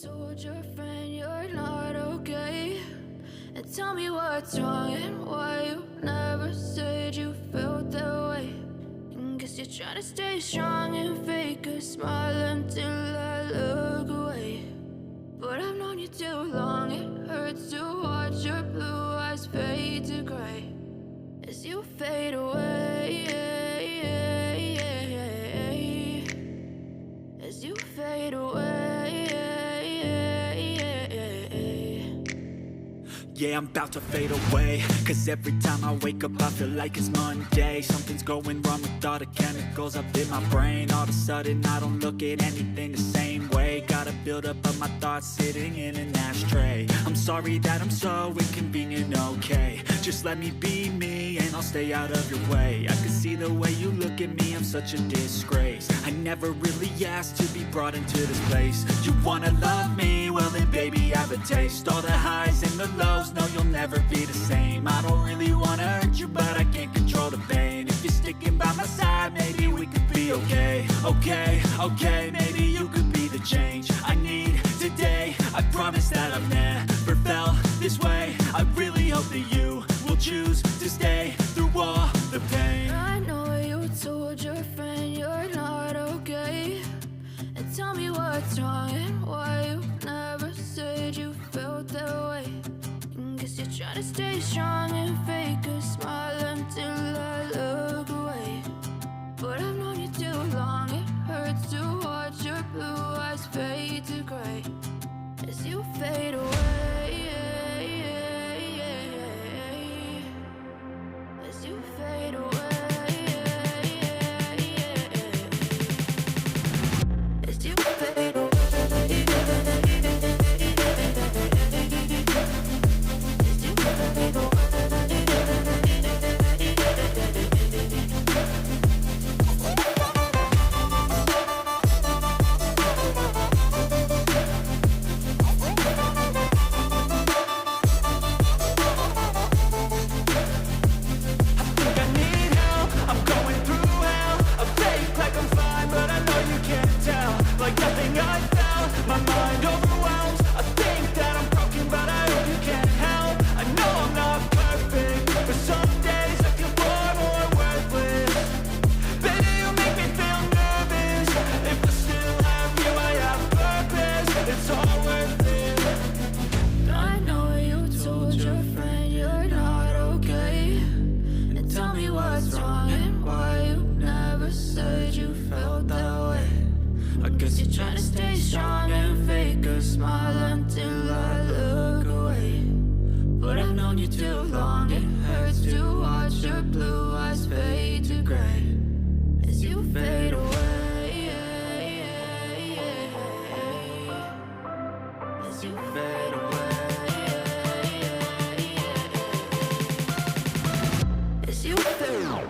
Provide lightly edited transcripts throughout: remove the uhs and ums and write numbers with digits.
Told your friend you're not okay, and tell me what's wrong and why you never said you felt that way. And guess you're trying to stay strong and fake a smile until I look away. But I've known you too long, it hurts to watch your blue eyes fade to gray as you fade away, as you fade away. Yeah, I'm about to fade away, cause every time I wake up I feel like it's Monday. Something's going wrong with all the chemicals up in my brain. All of a sudden I don't look at anything the same way. Got a buildup of my thoughts sitting in an ashtray. I'm sorry that I'm so inconvenient, okay. Just let me be me and I'll stay out of your way. I can see the way you look at me, I'm such a disgrace. I never really asked to be brought into this place. You wanna love me? Well then baby I have a taste. All the highs and the lows, no you'll never be the same. I don't really wanna hurt you but I can't control the pain. If you're sticking by my side maybe we could be okay. Okay, maybe you could be the change I need today. I promise that I've never felt this way. I really hope that you will choose to stay through all the pain. I know you told your friend you're not okay, and tell me what's wrong and why you never said you felt that way. And guess you're trying to stay strong and fake a smile until I look away. But I've known you too long, it hurts to watch your blue eyes fade to gray as you fade away, as you fade away, as you fade away. If Guess you're trying to stay strong and fake a smile until I look away. But I've known you too long, it hurts to watch your blue eyes fade to gray as you fade away, as you fade away, as you fade away.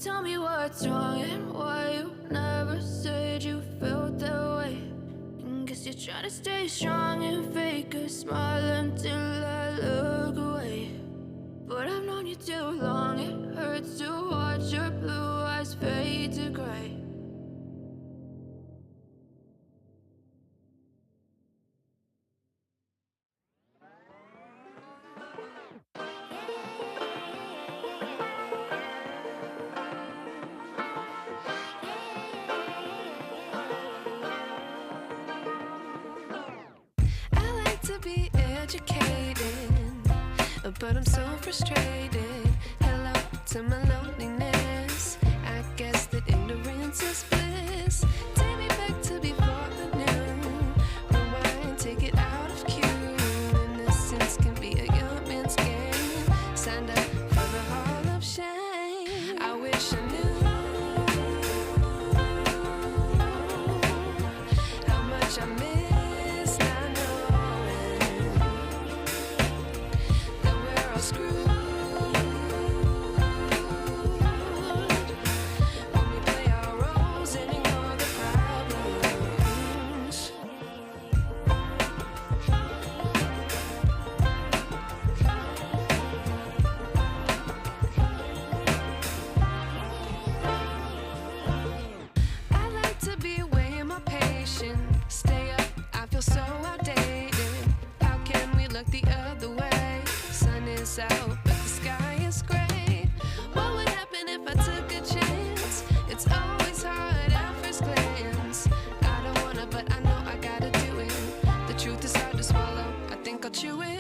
Tell me what's wrong and why you never said you felt that way. And guess you're trying to stay strong and fake a smile until I look away. But I've known you too long, it hurts to watch your blue eyes fade to gray. Be educated, but I'm so frustrated. Hello to my loneliness. I guess that ignorance is bliss. Take me back to before the noon. Rewind, take it out of cue. Innocence can be a young man's game. Signed up for the hall of shame. I wish I knew how much I miss. Out, but the sky is gray. What would happen if I took a chance? It's always hard at first glance. I don't wanna, but I know I gotta do it. The truth is hard to swallow. I think I'll chew it.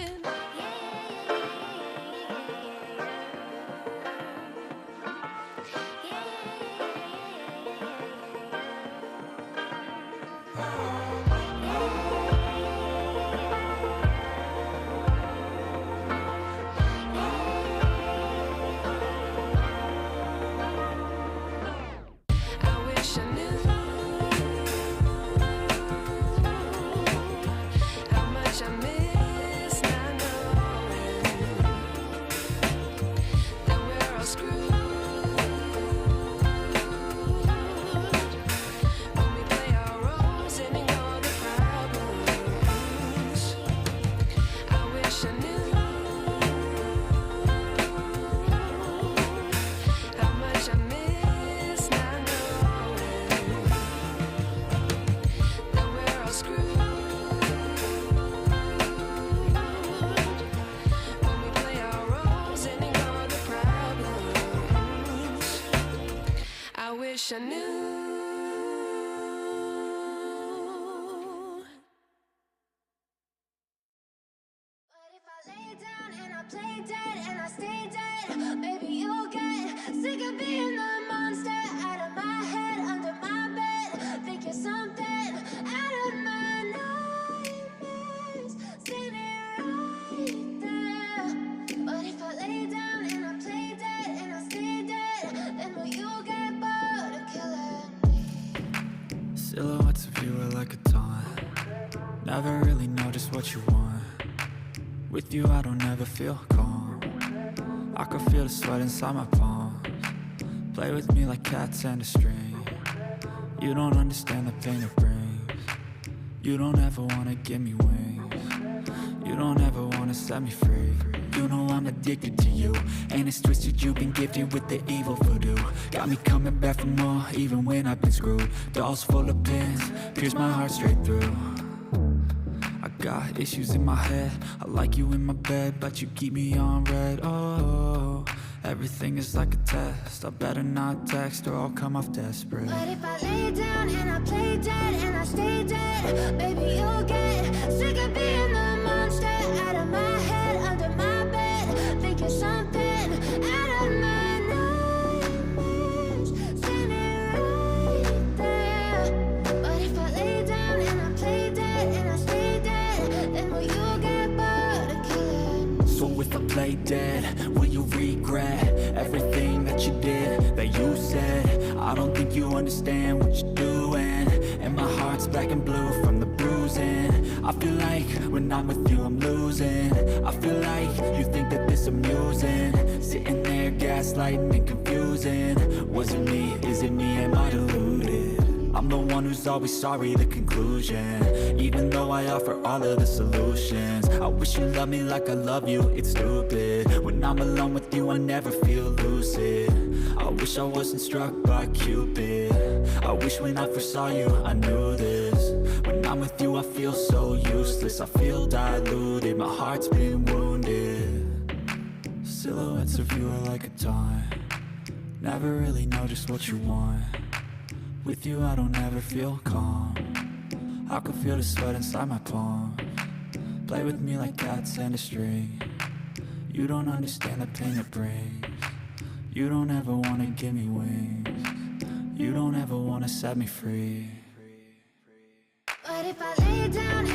Wish I knew. But if I lay down and I play dead and I stay dead, maybe you'll get sick of being the monster out of my head, under my bed. Think you're something out of my nightmares, standing right there. But if I lay down and I play dead and I stay dead, then will you get silhouettes of you are like a taunt. Never really know just what you want. With you I don't ever feel calm. I can feel the sweat inside my palms. Play with me like cats and a string. You don't understand the pain it brings. You don't ever wanna give me wings. You don't ever wanna set me free. You know I'm addicted to you, and it's twisted. You've been gifted with the evil voodoo. Got me coming back for more, even when I've been screwed. Dolls full of pins, pierce my heart straight through. got issues in my head. I like you in my bed, but you keep me on red. Oh, everything is like a test. I better not text or I'll come off desperate. But if I lay down and I play dead and I stay dead, baby, you'll get sick of being the monster out of my head, under my bed, thinking something out of my nightmares, standing right there. But if I lay down and I play dead and I stay dead, then will you get bored of killing? So if I play dead, will you regret everything that you did, that you said? I don't think you understand what you're doing, and my heart's black and blue from the bruising. I feel like when I'm with you I'm losing. I feel like you think that this amusing, sitting there gaslighting and confusing. Was it me? Is it me? Am I deluded? I'm the one who's always sorry, the conclusion, even though I offer all of the solutions. I wish you loved me like I love you, it's stupid. When I'm alone with you I never feel lucid. I wish I wasn't struck by Cupid. I wish when I first saw you I knew this. When I'm with you I feel so useless. I feel diluted, my heart's been wounded. Silhouettes of you are like a taunt. Never really know just what you want. With you I don't ever feel calm. I can feel the sweat inside my palm. Play with me like cats and a string. You don't understand the pain it brings. You don't ever wanna give me wings. You don't ever wanna set me free. But if I lay down